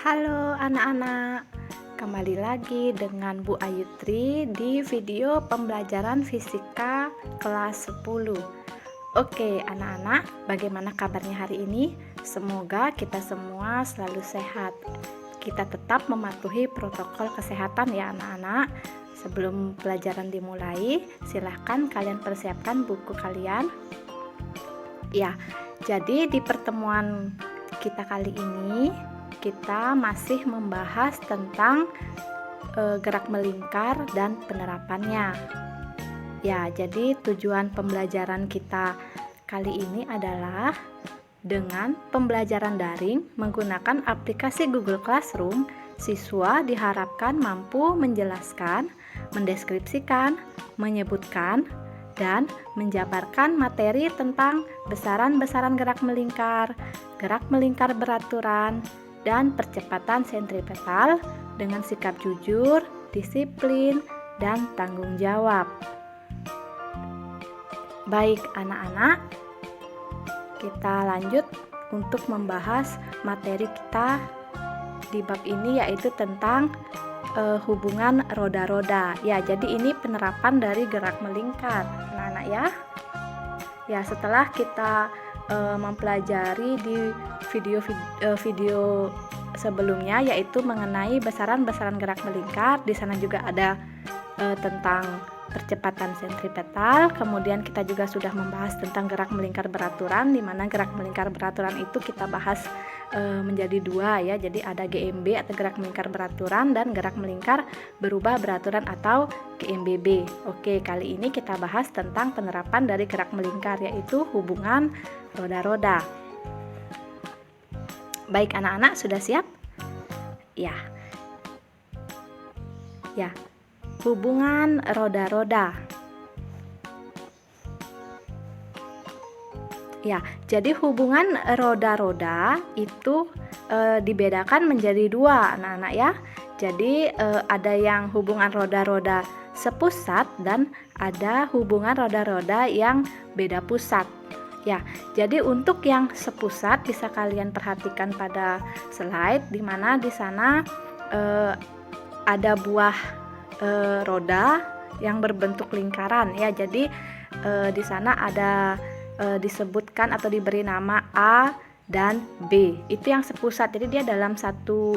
Halo anak-anak, kembali lagi dengan Bu Ayutri di video pembelajaran fisika kelas 10. Oke anak-anak, bagaimana kabarnya hari ini? Semoga kita semua selalu sehat. Kita tetap mematuhi protokol kesehatan ya anak-anak. Sebelum pelajaran dimulai, silahkan kalian persiapkan buku kalian. Ya, jadi di pertemuan kita kali ini kita masih membahas tentang gerak melingkar dan penerapannya. Ya, jadi tujuan pembelajaran kita kali ini adalah dengan pembelajaran daring menggunakan aplikasi Google Classroom, siswa diharapkan mampu menjelaskan, mendeskripsikan, menyebutkan, dan menjabarkan materi tentang besaran-besaran gerak melingkar beraturan, dan percepatan sentripetal dengan sikap jujur, disiplin, dan tanggung jawab. Baik anak-anak, kita lanjut untuk membahas materi kita di bab ini, yaitu tentang hubungan roda-roda. Ya, jadi ini penerapan dari gerak melingkar anak-anak ya. Ya, setelah kita mempelajari di video sebelumnya, yaitu mengenai besaran-besaran gerak melingkar. Di sana juga ada tentang percepatan sentripetal. Kemudian kita juga sudah membahas tentang gerak melingkar beraturan, di mana gerak melingkar beraturan itu kita bahas menjadi dua ya. Jadi ada GMB atau gerak melingkar beraturan dan gerak melingkar berubah beraturan atau GMBB. Oke, kali ini kita bahas tentang penerapan dari gerak melingkar, yaitu hubungan roda-roda. Baik anak-anak, sudah siap? Ya. Ya. Hubungan roda-roda. Ya, jadi hubungan roda-roda itu dibedakan menjadi dua anak-anak ya. Jadi ada yang hubungan roda-roda sepusat dan ada hubungan roda-roda yang beda pusat. Ya, jadi untuk yang sepusat bisa kalian perhatikan pada slide, di mana di sana ada buah roda yang berbentuk lingkaran ya. Jadi di sana ada disebutkan atau diberi nama A dan B. Itu yang sepusat. Jadi dia dalam satu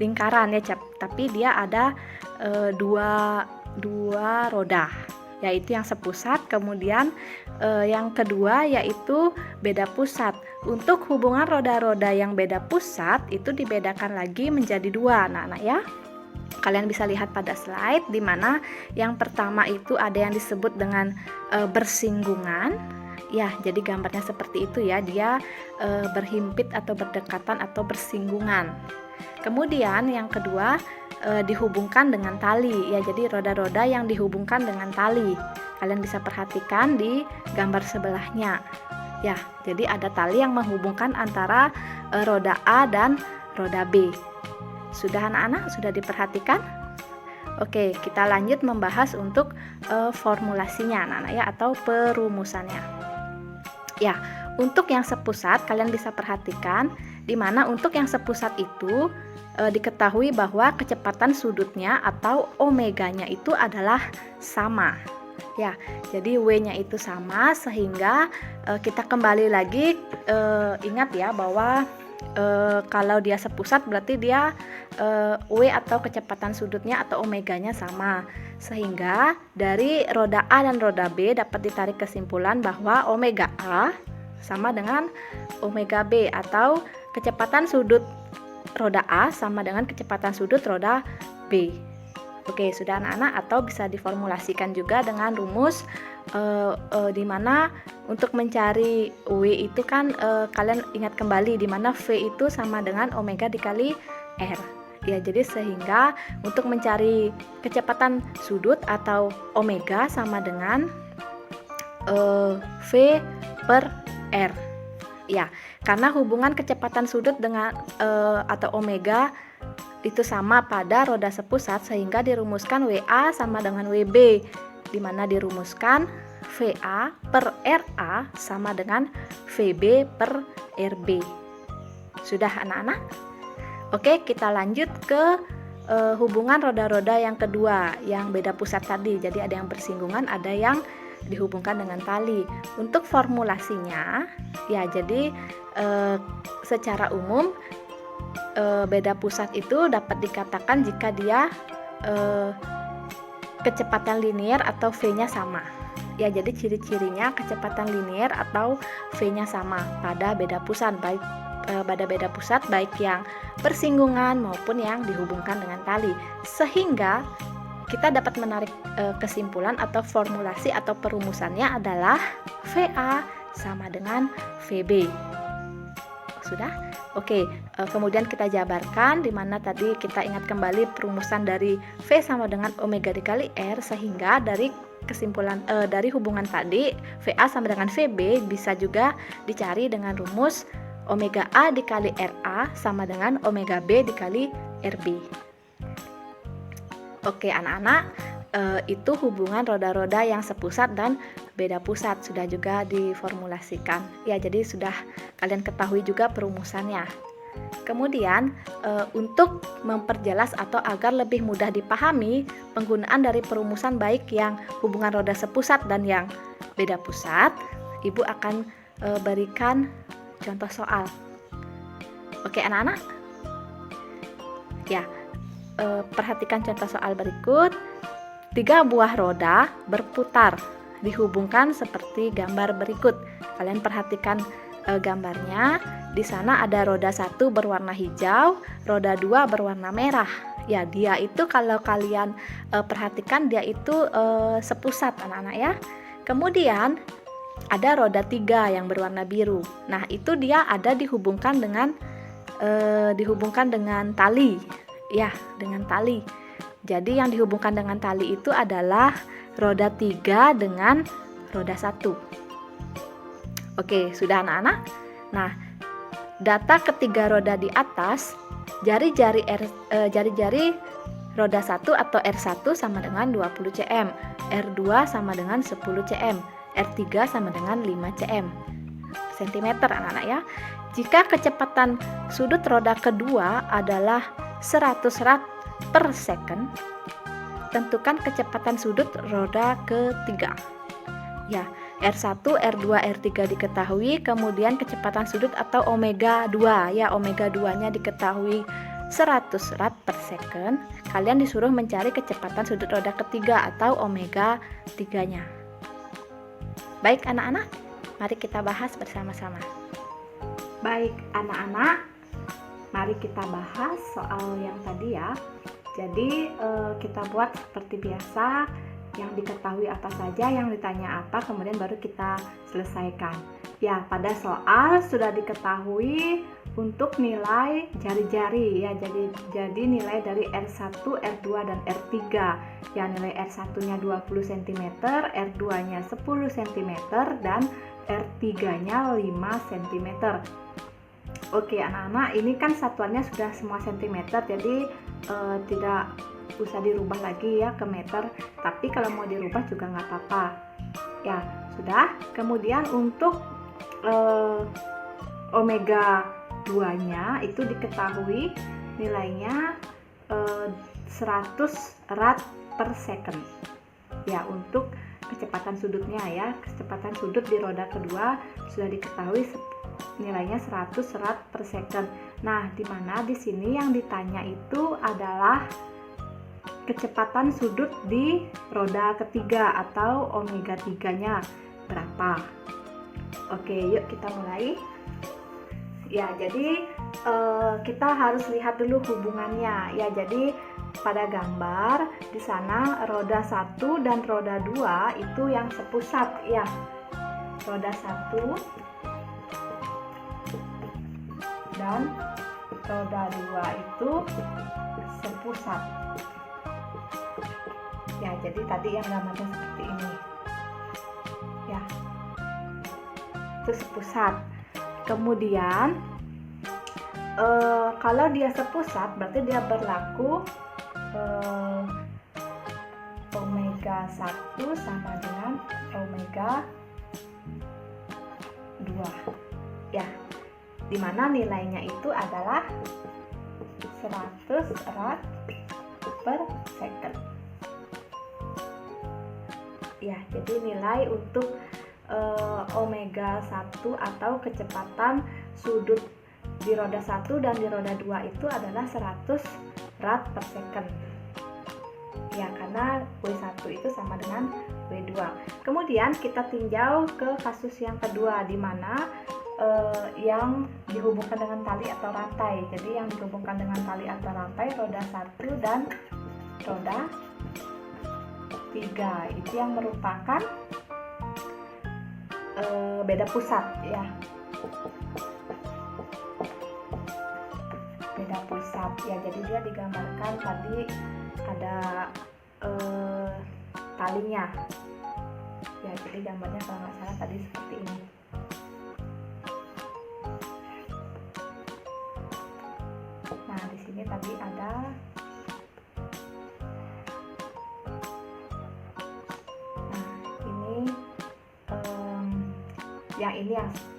lingkaran ya, tapi dia ada dua roda, yaitu yang sepusat. Kemudian yang kedua yaitu beda pusat. Untuk hubungan roda-roda yang beda pusat itu dibedakan lagi menjadi dua anak-anak ya. Kalian bisa lihat pada slide, di mana yang pertama itu ada yang disebut dengan bersinggungan. Ya, jadi gambarnya seperti itu ya, dia berhimpit atau berdekatan atau bersinggungan. Kemudian yang kedua dihubungkan dengan tali ya, jadi roda-roda yang dihubungkan dengan tali. Kalian bisa perhatikan di gambar sebelahnya. Ya, jadi ada tali yang menghubungkan antara roda A dan roda B. Sudah anak-anak? Sudah diperhatikan? Oke, kita lanjut membahas untuk formulasinya anak-anak ya, atau perumusannya. Ya, untuk yang sepusat kalian bisa perhatikan, di mana untuk yang sepusat itu diketahui bahwa kecepatan sudutnya atau omeganya itu adalah sama. Ya, jadi W-nya itu sama, sehingga kita kembali lagi ingat ya bahwa kalau dia sepusat berarti dia W atau kecepatan sudutnya atau omeganya sama, sehingga dari roda A dan roda B dapat ditarik kesimpulan bahwa omega A sama dengan omega B, atau kecepatan sudut roda A sama dengan kecepatan sudut roda B. Oke, sudah anak-anak, atau bisa diformulasikan juga dengan rumus di mana untuk mencari W itu kan kalian ingat kembali di mana V itu sama dengan omega dikali R. Ya, jadi sehingga untuk mencari kecepatan sudut atau omega sama dengan V per R. Ya, karena hubungan kecepatan sudut dengan atau omega itu sama pada roda sepusat, sehingga dirumuskan WA sama dengan WB, di mana dirumuskan VA per RA sama dengan VB per RB. Sudah anak-anak? Oke, kita lanjut ke hubungan roda-roda yang kedua, yang beda pusat tadi. Jadi ada yang bersinggungan, ada yang dihubungkan dengan tali. Untuk formulasinya, ya jadi secara umum beda pusat itu dapat dikatakan jika dia kecepatan linier atau V-nya sama. Ya, jadi ciri-cirinya kecepatan linier atau V-nya sama pada beda pusat, baik yang bersinggungan maupun yang dihubungkan dengan tali, sehingga kita dapat menarik kesimpulan atau formulasi atau perumusannya adalah VA sama dengan VB. Sudah? Oke, kemudian kita jabarkan di mana tadi kita ingat kembali perumusan dari V sama dengan omega dikali R, sehingga dari kesimpulan dari hubungan tadi VA sama dengan VB bisa juga dicari dengan rumus omega A dikali RA sama dengan omega B dikali RB. Oke anak-anak, itu hubungan roda-roda yang sepusat dan beda pusat sudah juga diformulasikan. Ya, jadi sudah kalian ketahui juga perumusannya. Kemudian untuk memperjelas atau agar lebih mudah dipahami penggunaan dari perumusan baik yang hubungan roda sepusat dan yang beda pusat, Ibu akan berikan contoh soal. Oke anak-anak? Ya, perhatikan contoh soal berikut. 3 buah roda berputar dihubungkan seperti gambar berikut. Kalian perhatikan gambarnya. Di sana ada roda 1 berwarna hijau, roda 2 berwarna merah. Ya, dia itu kalau kalian perhatikan dia itu sepusat anak-anak ya. Kemudian ada roda 3 yang berwarna biru. Nah, itu dia ada dihubungkan dengan tali. Ya, dengan tali. Jadi yang dihubungkan dengan tali itu adalah roda 3 dengan roda 1. Oke, sudah anak-anak? Nah, data ketiga roda di atas, jari-jari roda 1 atau R1 sama dengan 20 cm, R2 sama dengan 10 cm, R3 sama dengan 5 cm anak-anak ya. Jika kecepatan sudut roda kedua adalah 100 rad per second, tentukan kecepatan sudut roda ketiga. Ya, R1, R2, R3 diketahui, kemudian kecepatan sudut atau omega 2. Ya, omega 2-nya diketahui 100 rad per second. Kalian disuruh mencari kecepatan sudut roda ketiga atau omega 3-nya. Baik anak-anak, mari kita bahas bersama-sama. Baik anak-anak, mari kita bahas soal yang tadi ya. Jadi kita buat seperti biasa, yang diketahui apa saja, yang ditanya apa, kemudian baru kita selesaikan. Ya, pada soal sudah diketahui untuk nilai jari-jari ya. Jadi nilai dari R1, R2 dan R3. Ya, nilai R1-nya 20 cm, R2-nya 10 cm dan R3-nya 5 cm. Oke anak-anak, ini kan satuannya sudah semua centimeter, jadi tidak usah dirubah lagi ya ke meter, tapi kalau mau dirubah juga nggak apa-apa. Ya sudah. Kemudian untuk omega 2-nya itu diketahui nilainya 100 rad per second. Ya, untuk kecepatan sudutnya ya, kecepatan sudut di roda kedua sudah diketahui nilainya 100 rad per second. Nah, di mana di sini yang ditanya itu adalah kecepatan sudut di roda ketiga atau omega 3-nya berapa. Oke, yuk kita mulai. Ya, jadi kita harus lihat dulu hubungannya. Ya, jadi pada gambar di sana roda 1 dan roda 2 itu yang sepusat ya. Roda 1 dan roda 2 itu sepusat. Ya, jadi tadi yang gambarnya seperti ini. Ya. Itu sepusat. Kemudian kalau dia sepusat berarti dia berlaku omega 1 sama dengan omega 2. Ya. Dimana nilainya itu adalah 100 rad per second. Ya, jadi nilai untuk omega 1 atau kecepatan sudut di roda 1 dan di roda 2 itu adalah 100 rad per second. Ya, karena W1 itu sama dengan W2. Kemudian kita tinjau ke kasus yang kedua, di mana yang dihubungkan dengan tali atau rantai. Jadi yang dihubungkan dengan tali atau rantai roda 1 dan roda 3 itu yang merupakan beda pusat ya. Beda pusat ya, jadi dia digambarkan tadi ada talinya ya, jadi gambarnya kalau nggak salah tadi seperti ini. Nah, di sini tadi ada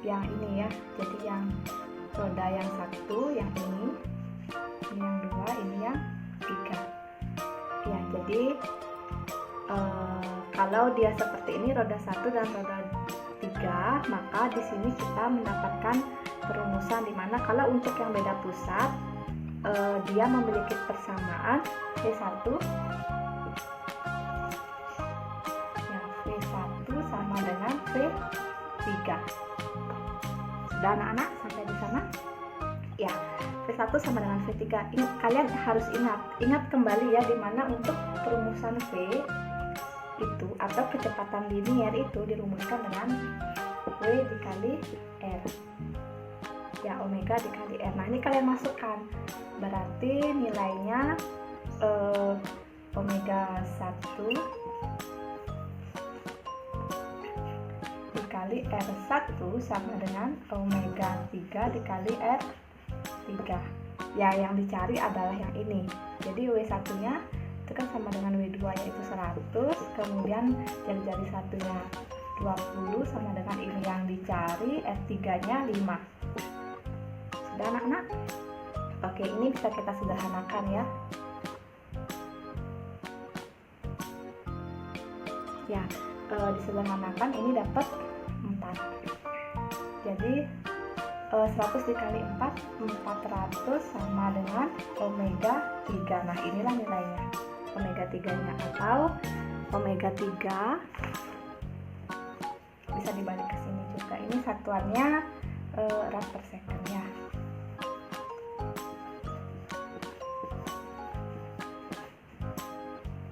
yang ini ya, jadi yang roda yang 1 yang ini yang 2, ini yang 3 ya. Jadi kalau dia seperti ini roda 1 dan roda 3, maka di sini kita mendapatkan perumusan dimana kalau untuk yang beda pusat dia memiliki persamaan V1 ya, V1 sama dengan V3. Sudah anak-anak sampai di sana? Ya, V1 sama dengan V3. Kalian harus ingat kembali ya, dimana untuk perumusan V itu atau kecepatan linier itu dirumuskan dengan W dikali R. Ya, omega dikali R. Nah, ini kalian masukkan. Berarti nilainya omega 1 dikali R1 sama dengan omega 3 dikali R3. Ya, yang dicari adalah yang ini. Jadi W1 nya itu kan sama dengan W2 yaitu 100, kemudian jari-jari satunya 20 sama dengan ini yang dicari, R3 nya 5. Sudah anak-anak? Oke, ini bisa kita sederhanakan ya. Ya, disederhanakan ini dapat 4. Jadi 100 dikali 4, 400 sama dengan omega 3. Nah, inilah nilainya omega 3 nya, atau omega 3 bisa dibalik ke sini juga. Ini satuannya rad per second ya.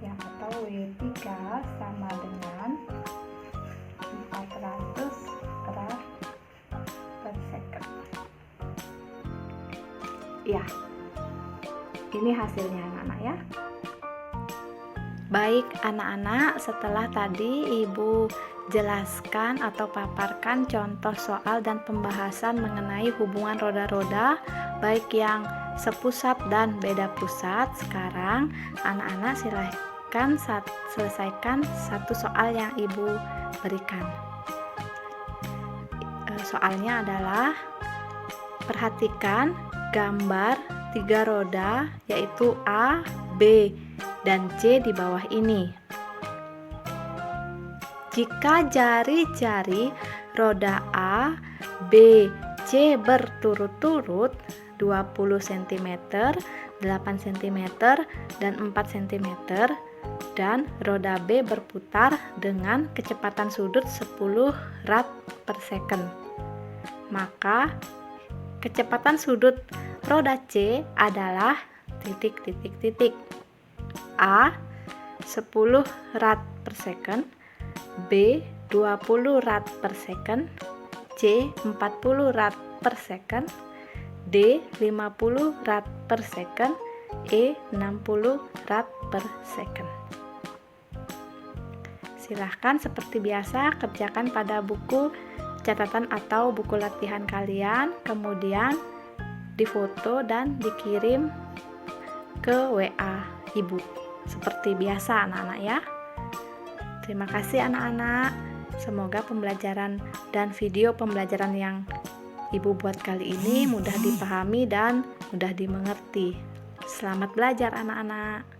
Ya, atau W3 sama dengan 400 rad per second. Ya, ini hasilnya anak-anak ya. Baik anak-anak, setelah tadi Ibu jelaskan atau paparkan contoh soal dan pembahasan mengenai hubungan roda-roda baik yang sepusat dan beda pusat, sekarang anak-anak silahkan selesaikan satu soal yang Ibu berikan. Soalnya adalah perhatikan gambar 3 roda yaitu A, B, dan C di bawah ini. Jika jari-jari roda A, B, C berturut-turut 20 cm, 8 cm, dan 4 cm, dan roda B berputar dengan kecepatan sudut 10 rad per second, maka kecepatan sudut roda C adalah titik-titik-titik. A 10 rad per second, B 20 rad per second, C 40 rad per second, D 50 rad per second, E 60 rad per second. Silahkan seperti biasa kerjakan pada buku catatan atau buku latihan kalian, kemudian difoto dan dikirim ke WA Ibu seperti biasa anak-anak ya. Terima kasih anak-anak. Semoga pembelajaran dan video pembelajaran yang Ibu buat kali ini mudah dipahami dan mudah dimengerti. Selamat belajar anak-anak.